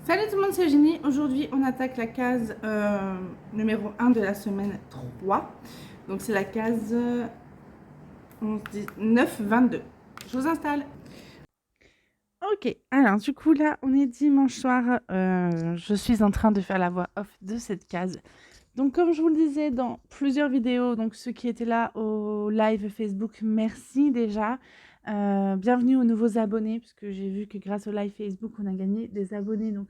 Salut tout le monde, c'est Eugénie. Aujourd'hui, on attaque la case numéro 1 de la semaine 3. Donc, c'est la case 9-22. Je vous installe. Ok, alors du coup, là, on est dimanche soir. Je suis en train de faire la voix off de cette case. Donc, comme je vous le disais dans plusieurs vidéos, donc ceux qui étaient là au live Facebook, merci déjà. Bienvenue aux nouveaux abonnés, puisque j'ai vu que grâce au live Facebook, on a gagné des abonnés. Donc,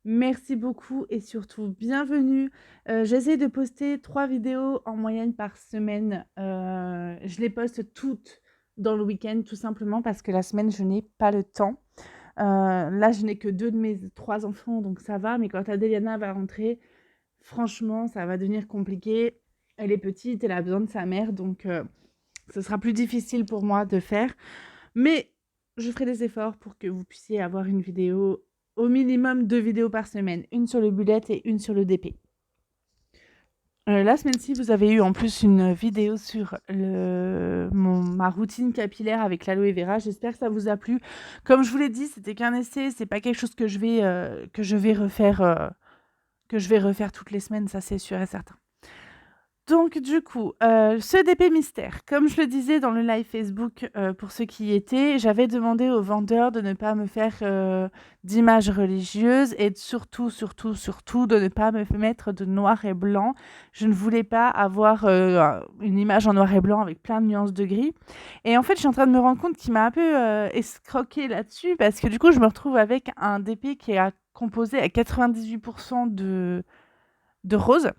merci beaucoup et surtout bienvenue. J'essaie de poster 3 vidéos en moyenne par semaine. Je les poste toutes dans le week-end, tout simplement parce que la semaine, je n'ai pas le temps. Là, je n'ai que 2 de mes 3 enfants, donc ça va. Mais quand Adeliana va rentrer, franchement, ça va devenir compliqué. Elle est petite, elle a besoin de sa mère, donc ce sera plus difficile pour moi de faire. Mais je ferai des efforts pour que vous puissiez avoir une vidéo, au minimum 2 vidéos par semaine. Une sur le bullet et une sur le DP. La semaine-ci, vous avez eu en plus une vidéo sur ma routine capillaire avec l'aloe vera. J'espère que ça vous a plu. Comme je vous l'ai dit, c'était qu'un essai. C'est pas quelque chose que je vais refaire toutes les semaines, ça c'est sûr et certain. Donc du coup, ce DP mystère, comme je le disais dans le live Facebook, pour ceux qui y étaient, j'avais demandé au vendeur de ne pas me faire, d'images religieuses et surtout, surtout, surtout de ne pas me mettre de noir et blanc. Je ne voulais pas avoir, une image en noir et blanc avec plein de nuances de gris et en fait, je suis en train de me rendre compte qu'il m'a un peu, escroquée là-dessus parce que du coup, je me retrouve avec un DP qui est composé à 98 de rose.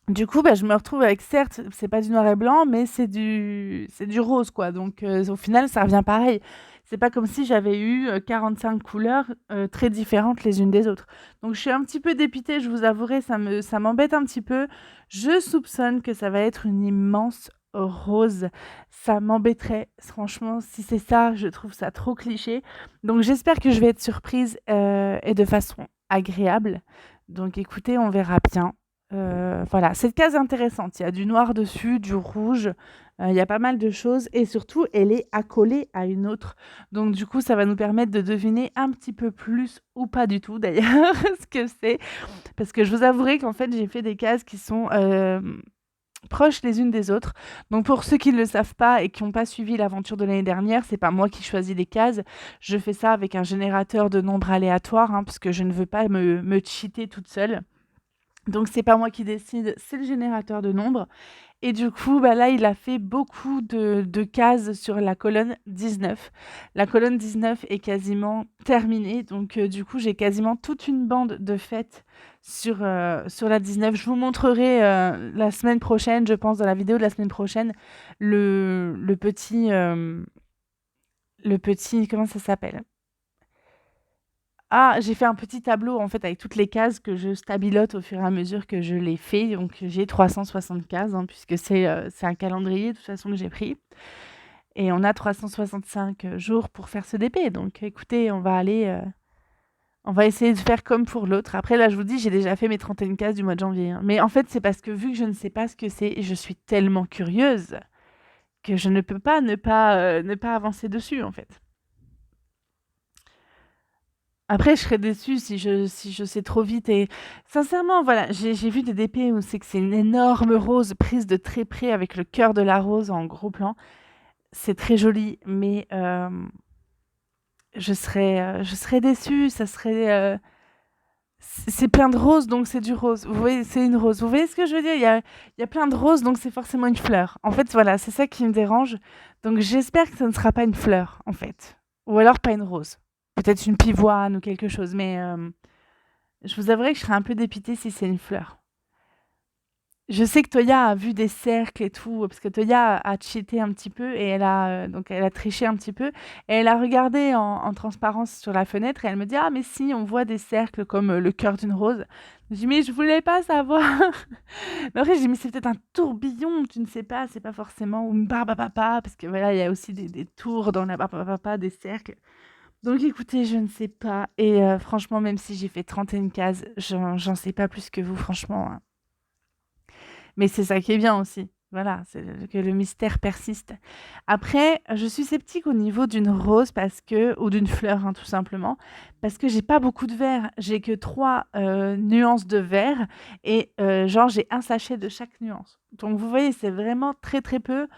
Du coup, je me retrouve avec, certes, c'est pas du noir et blanc, mais c'est du rose, quoi. Donc, au final, ça revient pareil. C'est pas comme si j'avais eu 45 couleurs très différentes les unes des autres. Donc, je suis un petit peu dépitée, je vous avouerai, ça m'embête un petit peu. Je soupçonne que ça va être une immense rose. Ça m'embêterait, franchement, si c'est ça, je trouve ça trop cliché. Donc, j'espère que je vais être surprise et de façon agréable. Donc, écoutez, on verra bien. Voilà, cette case est intéressante. Il y a du noir dessus, du rouge, il y a pas mal de choses et surtout, elle est accolée à une autre. Donc du coup, ça va nous permettre de deviner un petit peu plus ou pas du tout d'ailleurs ce que c'est. Parce que je vous avouerai qu'en fait, j'ai fait des cases qui sont proches les unes des autres. Donc pour ceux qui ne le savent pas et qui n'ont pas suivi l'aventure de l'année dernière, c'est pas moi qui choisis les cases. Je fais ça avec un générateur de nombres aléatoires, parce que je ne veux pas me cheater toute seule. Donc c'est pas moi qui décide, c'est le générateur de nombres et du coup, là, il a fait beaucoup de cases sur la colonne 19. La colonne 19 est quasiment terminée, donc du coup, j'ai quasiment toute une bande de fêtes sur la 19. Je vous montrerai, la semaine prochaine, je pense, dans la vidéo de la semaine prochaine, le petit comment ça s'appelle? Ah, j'ai fait un petit tableau en fait avec toutes les cases que je stabilote au fur et à mesure que je les fais. Donc j'ai 360 cases, puisque c'est un calendrier de toute façon que j'ai pris. Et on a 365 jours pour faire ce DP. Donc écoutez, on va essayer de faire comme pour l'autre. Après là, je vous dis, j'ai déjà fait mes 31 cases du mois de janvier, hein. Mais en fait, c'est parce que vu que je ne sais pas ce que c'est, je suis tellement curieuse que je ne peux pas ne pas avancer dessus en fait. Après, je serais déçue si je sais trop vite et sincèrement, voilà, j'ai vu des DP où c'est une énorme rose prise de très près avec le cœur de la rose en gros plan. C'est très joli, mais je serais déçue, ça serait, c'est plein de roses, donc c'est du rose. Vous voyez, c'est une rose. Vous voyez ce que je veux dire? Il y a plein de roses, donc c'est forcément une fleur. En fait, voilà, c'est ça qui me dérange. Donc j'espère que ça ne sera pas une fleur, en fait. Ou alors pas une rose. Peut-être une pivoine ou quelque chose, mais je vous avouerai que je serais un peu dépitée si c'est une fleur. Je sais que Toya a vu des cercles et tout, parce que Toya a cheaté un petit peu et elle a triché un petit peu et elle a regardé en transparence sur la fenêtre et elle me dit: «Ah mais si, on voit des cercles comme, le cœur d'une rose». Je dis: «Mais je voulais pas savoir». Mais après, je dis: «Mais c'est peut-être un tourbillon, tu ne sais pas, c'est pas forcément ou une barbe à papa», parce que voilà, il y a aussi des tours dans la barbe à papa, des cercles. Donc écoutez, je ne sais pas et franchement, même si j'ai fait 31 cases, j'en sais pas plus que vous franchement, hein. Mais c'est ça qui est bien aussi. Voilà, que le mystère persiste. Après, je suis sceptique au niveau d'une rose parce que ou d'une fleur, hein, tout simplement, parce que j'ai pas beaucoup de vert. J'ai que 3 nuances de vert et genre j'ai un sachet de chaque nuance. Donc vous voyez, c'est vraiment très, très peu.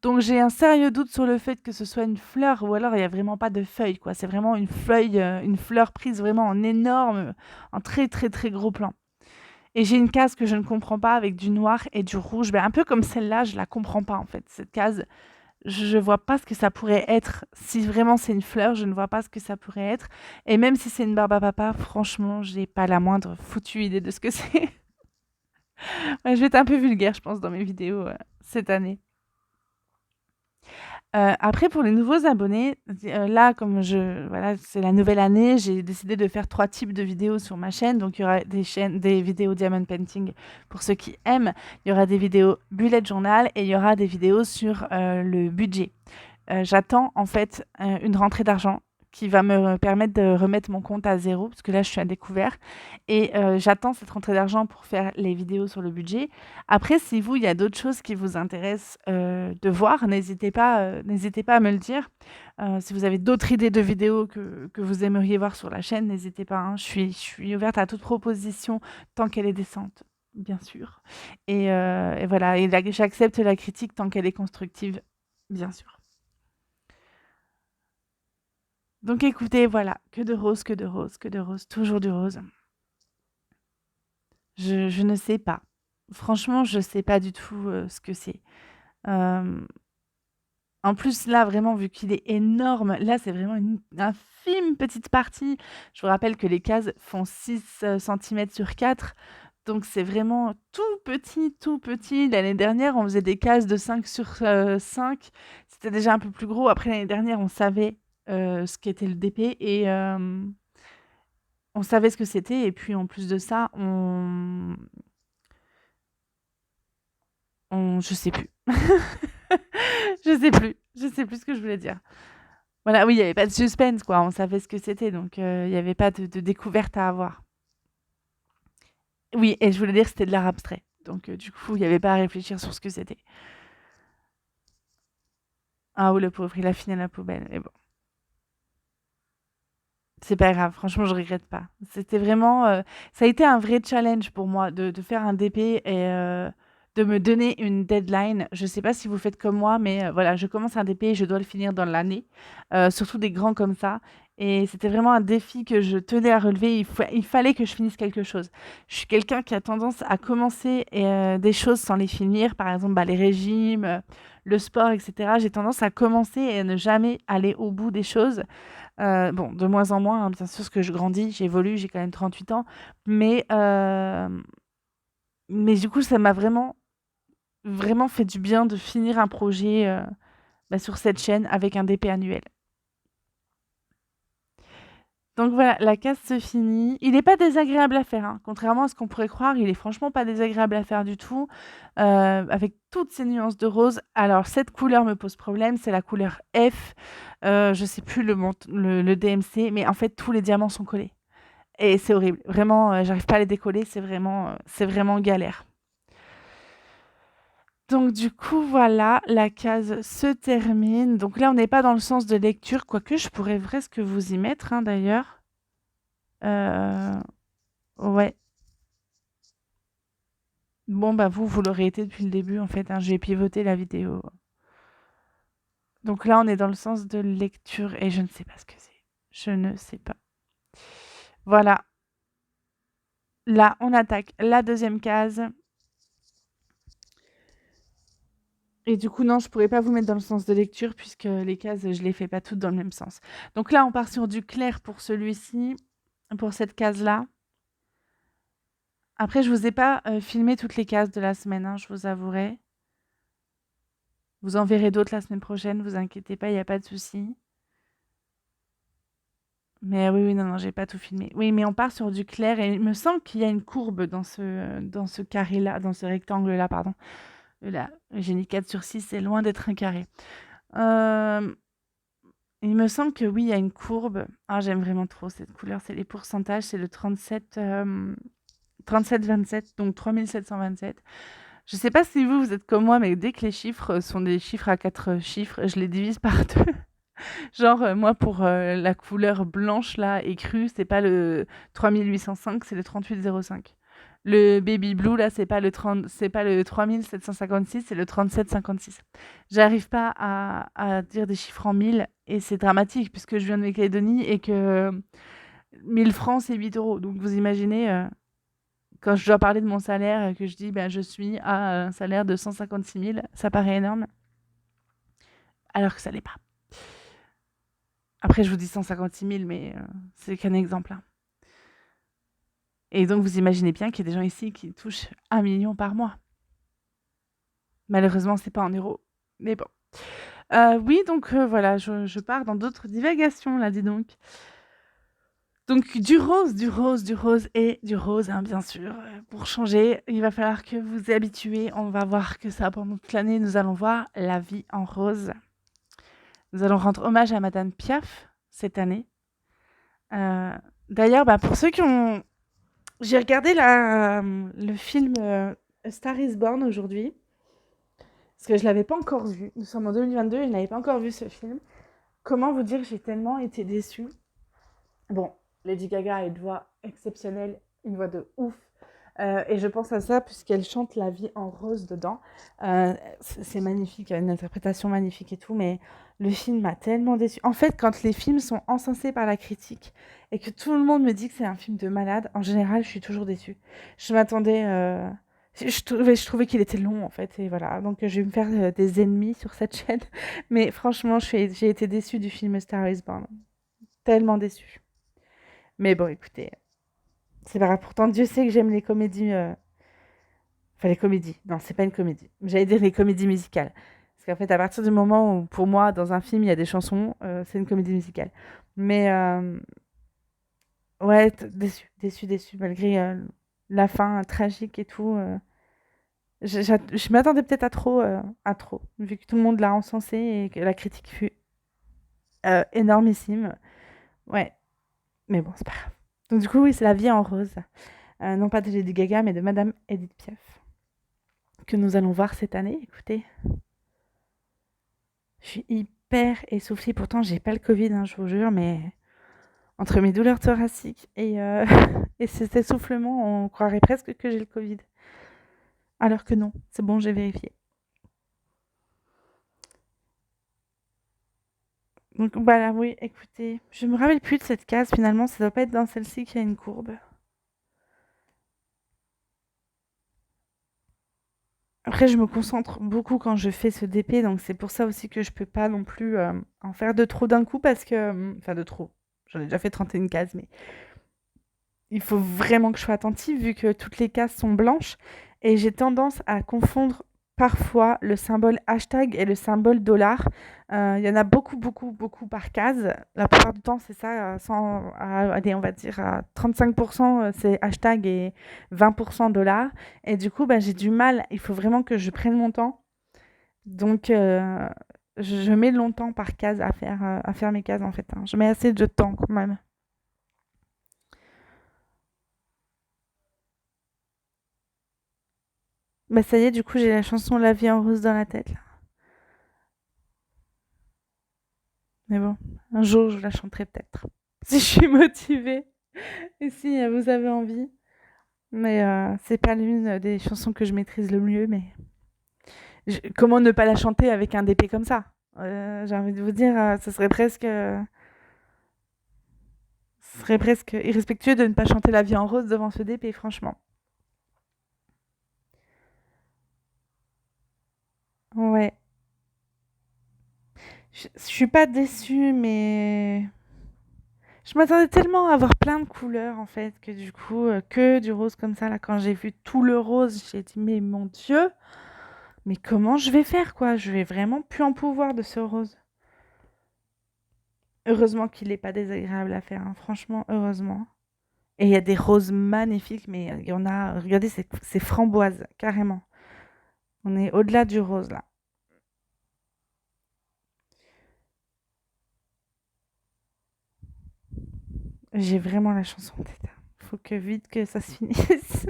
Donc j'ai un sérieux doute sur le fait que ce soit une fleur ou alors il y a vraiment pas de feuille, quoi. C'est vraiment une feuille, une fleur prise vraiment en énorme, en très, très, très gros plan. Et j'ai une case que je ne comprends pas avec du noir et du rouge. Ben, un peu comme celle-là, je la comprends pas en fait. Cette case, je vois pas ce que ça pourrait être. Si vraiment c'est une fleur, je ne vois pas ce que ça pourrait être. Et même si c'est une barbe à papa, franchement, j'ai pas la moindre foutue idée de ce que c'est. Ouais, je vais être un peu vulgaire, je pense, dans mes vidéos cette année. Après pour les nouveaux abonnés, là voilà, c'est la nouvelle année, j'ai décidé de faire 3 types de vidéos sur ma chaîne. Donc il y aura des vidéos diamond painting pour ceux qui aiment, il y aura des vidéos bullet journal et il y aura des vidéos sur, le budget. J'attends en fait, une rentrée d'argent qui va me permettre de remettre mon compte à 0 parce que là je suis à découvert et j'attends cette rentrée d'argent pour faire les vidéos sur le budget. Après si vous, il y a d'autres choses qui vous intéressent, de voir, n'hésitez pas à me le dire. Si vous avez d'autres idées de vidéos que vous aimeriez voir sur la chaîne, n'hésitez pas, hein. Je suis ouverte à toute proposition tant qu'elle est décente, bien sûr et voilà et j'accepte la critique tant qu'elle est constructive, bien sûr. Donc écoutez, voilà, que de roses, que de roses, que de roses, toujours du rose. Je ne sais pas. Franchement, je sais pas du tout, ce que c'est. Hem, En plus, là, vraiment, vu qu'il est énorme, là, c'est vraiment une infime petite partie. Je vous rappelle que les cases font 6 centimètres sur 4, donc c'est vraiment tout petit, tout petit. L'année dernière, on faisait des cases de 5 sur 5. C'était déjà un peu plus gros. Après, l'année dernière, on savait, ce qu'était le DP et on savait ce que c'était et puis en plus de ça, je sais plus. Je sais plus. Je sais plus ce que je voulais dire. Voilà, oui, il y avait pas de suspense, quoi. On savait ce que c'était, donc il y avait pas de découverte à avoir. Oui, et je voulais dire que c'était de l'art abstrait. Donc du coup, il y avait pas à réfléchir sur ce que c'était. Ah, oh, le pauvre, il a fini à la poubelle. Mais bon, c'est pas grave. Franchement, je regrette pas. C'était vraiment, ça a été un vrai challenge pour moi de faire un DP et de me donner une deadline. Je sais pas si vous faites comme moi, mais voilà, je commence un DP et je dois le finir dans l'année, surtout des grands comme ça. Et c'était vraiment un défi que je tenais à relever. Il fallait que je finisse quelque chose. Je suis quelqu'un qui a tendance à commencer des choses sans les finir. Par exemple, bah, les régimes, le sport, etc. J'ai tendance à commencer et à ne jamais aller au bout des choses. Bon, de moins en moins, hein, bien sûr, parce que je grandis, j'évolue, j'ai quand même 38 ans. Mais, mais du coup, ça m'a vraiment, vraiment fait du bien de finir un projet bah, sur cette chaîne avec un DP annuel. Donc voilà, la case se finit. Il n'est pas désagréable à faire, hein. Contrairement à ce qu'on pourrait croire, il est franchement pas désagréable à faire du tout, avec toutes ces nuances de rose. Alors cette couleur me pose problème, c'est la couleur F, je sais plus le DMC, mais en fait tous les diamants sont collés et c'est horrible. Vraiment, j'arrive pas à les décoller, c'est vraiment galère. Donc du coup, voilà, la case se termine. Donc là, on n'est pas dans le sens de lecture, quoique je pourrais presque vous y mettre, hein, d'ailleurs. Euh, ouais. Bon, bah vous l'aurez été depuis le début, en fait, hein. J'ai pivoté la vidéo. Donc là, on est dans le sens de lecture et je ne sais pas ce que c'est. Je ne sais pas. Voilà. Là, on attaque la deuxième case. Et du coup, non, je pourrais pas vous mettre dans le sens de lecture puisque les cases, je les fais pas toutes dans le même sens. Donc là, on part sur du clair pour celui-ci, pour cette case-là. Après, je vous ai pas filmé toutes les cases de la semaine, hein, je vous avouerai. Vous en verrez d'autres la semaine prochaine, vous inquiétez pas, il n'y a pas de souci. Mais oui, oui, non, non, j'ai pas tout filmé. Oui, mais on part sur du clair et il me semble qu'il y a une courbe dans ce carré-là, dans ce rectangle-là, pardon. Là, j'ai mis 4 sur 6, c'est loin d'être un carré. Euh, il me semble que oui, il y a une courbe. Ah, j'aime vraiment trop cette couleur, c'est les pourcentages, c'est le 37, 37-27, donc 3727. Je sais pas si vous êtes comme moi, mais dès que les chiffres sont des chiffres à 4 chiffres, je les divise par 2. Genre, moi, pour la couleur blanche, là, écrue, c'est pas le 3805, c'est le 3805. Le baby blue, là, c'est pas le 3756, c'est le 3756. J'arrive pas à dire des chiffres en mille et c'est dramatique puisque je viens de Nouvelle-Calédonie et que 1000 francs, c'est 8 euros. Donc, vous imaginez, quand je dois parler de mon salaire, que je dis, ben, je suis à un salaire de 156 000, ça paraît énorme, alors que ça l'est pas. Après, je vous dis 156 000, mais c'est qu'un exemple, hein. Et donc, vous imaginez bien qu'il y a des gens ici qui touchent 1 million par mois. Malheureusement, c'est pas en euros, mais bon. Oui, donc voilà, je pars dans d'autres divagations, là, dis donc. Donc, du rose, du rose, du rose et du rose, hein, bien sûr. Pour changer, il va falloir que vous vous habituez. On va voir que ça pendant toute l'année. Nous allons voir la vie en rose. Nous allons rendre hommage à Madame Piaf cette année. Euh, D'ailleurs, bah, pour ceux qui ont... J'ai regardé le film A Star is Born aujourd'hui, parce que je ne l'avais pas encore vu. Nous sommes en 2022 et je n'avais pas encore vu ce film. Comment vous dire que j'ai tellement été déçue. Bon, Lady Gaga a une voix exceptionnelle, une voix de ouf. Et je pense à ça puisqu'elle chante La vie en rose dedans. C'est magnifique, il y a une interprétation magnifique et tout, mais le film m'a tellement déçue. En fait, quand les films sont encensés par la critique et que tout le monde me dit que c'est un film de malade, en général, je suis toujours déçue. Je m'attendais... je trouvais qu'il était long, en fait, et voilà. Donc, je vais me faire des ennemis sur cette chaîne. Mais franchement, j'ai été déçue du film A Star is Born. Tellement déçue. Mais bon, écoutez, c'est pas grave. Pourtant, Dieu sait que j'aime les comédies. Enfin, les comédies. Non, c'est pas une comédie. J'allais dire les comédies musicales. Parce qu'en fait, à partir du moment où, pour moi, dans un film, il y a des chansons, c'est une comédie musicale. Mais, ouais, déçu, déçu, déçu, malgré la fin tragique et tout. Je m'attendais peut-être à trop, vu que tout le monde l'a encensé et que la critique fut énormissime. Ouais, mais bon, c'est pas grave. Donc, du coup, oui, c'est La vie en rose. Non pas de Lady Gaga, mais de Madame Edith Piaf, que nous allons voir cette année. Écoutez, je suis hyper essoufflée. Pourtant, j'ai pas le Covid, hein, je vous jure, mais entre mes douleurs thoraciques et cet essoufflement, on croirait presque que j'ai le Covid. Alors que non, c'est bon, j'ai vérifié. Donc voilà, oui, écoutez, je me rappelle plus de cette case. Finalement, ça doit pas être dans celle-ci qu'il y a une courbe. Après, je me concentre beaucoup quand je fais ce DP, donc c'est pour ça aussi que je peux pas non plus en faire de trop d'un coup parce que... Enfin, de trop. J'en ai déjà fait 31 cases, mais il faut vraiment que je sois attentive vu que toutes les cases sont blanches et j'ai tendance à confondre parfois le symbole hashtag et le symbole dollar. Il y en a beaucoup, beaucoup, beaucoup par case. La plupart du temps, c'est ça, allez, on va dire à 35%, c'est hashtag et 20% dollar. Et du coup, bah, j'ai du mal. Il faut vraiment que je prenne mon temps. Donc, je mets longtemps par case à faire mes cases en fait, hein. Je mets assez de temps quand même. Bah ça y est, du coup, j'ai la chanson La vie en rose dans la tête, là. Mais bon, un jour, je la chanterai peut-être. Si je suis motivée et si vous avez envie. Mais c'est pas l'une des chansons que je maîtrise le mieux, mais comment ne pas la chanter avec un DP comme ça? J'ai envie de vous dire, ce serait presque irrespectueux de ne pas chanter La vie en rose devant ce DP, franchement. Ouais. Je suis pas déçue, mais je m'attendais tellement à avoir plein de couleurs en fait que du coup, que du rose comme ça là, quand j'ai vu tout le rose, j'ai dit: «Mais mon Dieu, mais comment je vais faire quoi? Je vais vraiment plus en pouvoir de ce rose». Heureusement qu'il est pas désagréable à faire, hein, franchement heureusement. Et il y a des roses magnifiques, mais il y en a regardez c'est framboise carrément. On est au-delà du rose là. J'ai vraiment la chanson en tête, hein. Faut que vite que ça se finisse.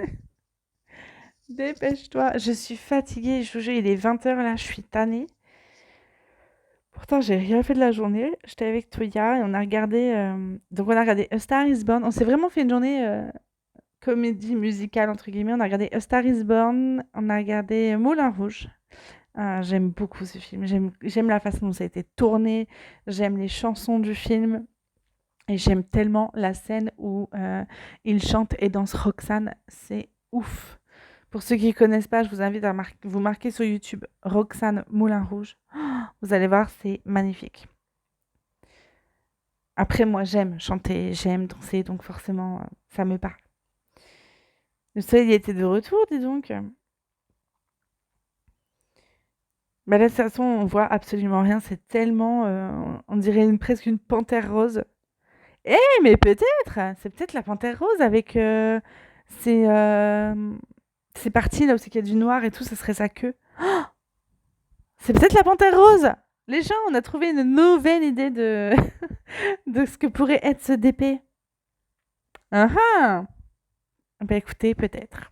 Dépêche-toi. Je suis fatiguée. Je vous jure, il est 20 h là. Je suis tannée. Pourtant, j'ai rien fait de la journée. J'étais avec Toya et on a regardé. Donc, on a regardé A Star is Born. On s'est vraiment fait une journée comédie musicale, entre guillemets. On a regardé A Star is Born. On a regardé Moulin Rouge. J'aime beaucoup ce film. J'aime la façon dont ça a été tourné. J'aime les chansons du film. Et j'aime tellement la scène où il chante et danse Roxane. C'est ouf. Pour ceux qui ne connaissent pas, je vous invite à vous marquer sur YouTube Roxane Moulin Rouge. Vous allez voir, c'est magnifique. Après, moi, j'aime chanter, j'aime danser, donc forcément, ça me parle. Le soleil était de retour, dis donc. Bah là, de toute façon, on voit absolument rien. C'est tellement, on dirait presque une panthère rose. Eh, mais peut-être! C'est peut-être la panthère rose avec ses, ses parties là où c'est qu'il y a du noir et tout, ça serait sa queue. C'est peut-être la panthère rose! Les gens, on a trouvé une nouvelle idée de, de ce que pourrait être ce DP. Ah ah! Bah écoutez, peut-être.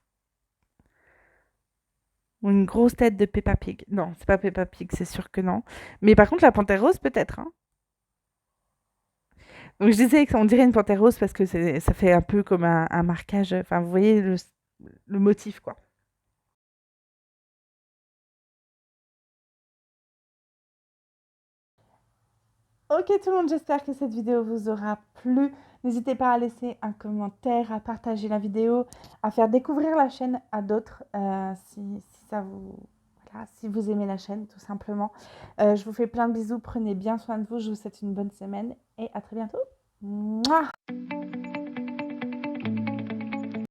Ou une grosse tête de Peppa Pig. Non, c'est pas Peppa Pig, c'est sûr que non. Mais par contre, la panthère rose, peut-être. Hein. Donc je disais qu'on dirait une panthère rose parce que ça fait un peu comme un marquage. Enfin, vous voyez le motif, quoi. Ok tout le monde, j'espère que cette vidéo vous aura plu. N'hésitez pas à laisser un commentaire, à partager la vidéo, à faire découvrir la chaîne à d'autres si ça vous... Voilà, si vous aimez la chaîne, tout simplement. Je vous fais plein de bisous, prenez bien soin de vous, je vous souhaite une bonne semaine et à très bientôt. Mouah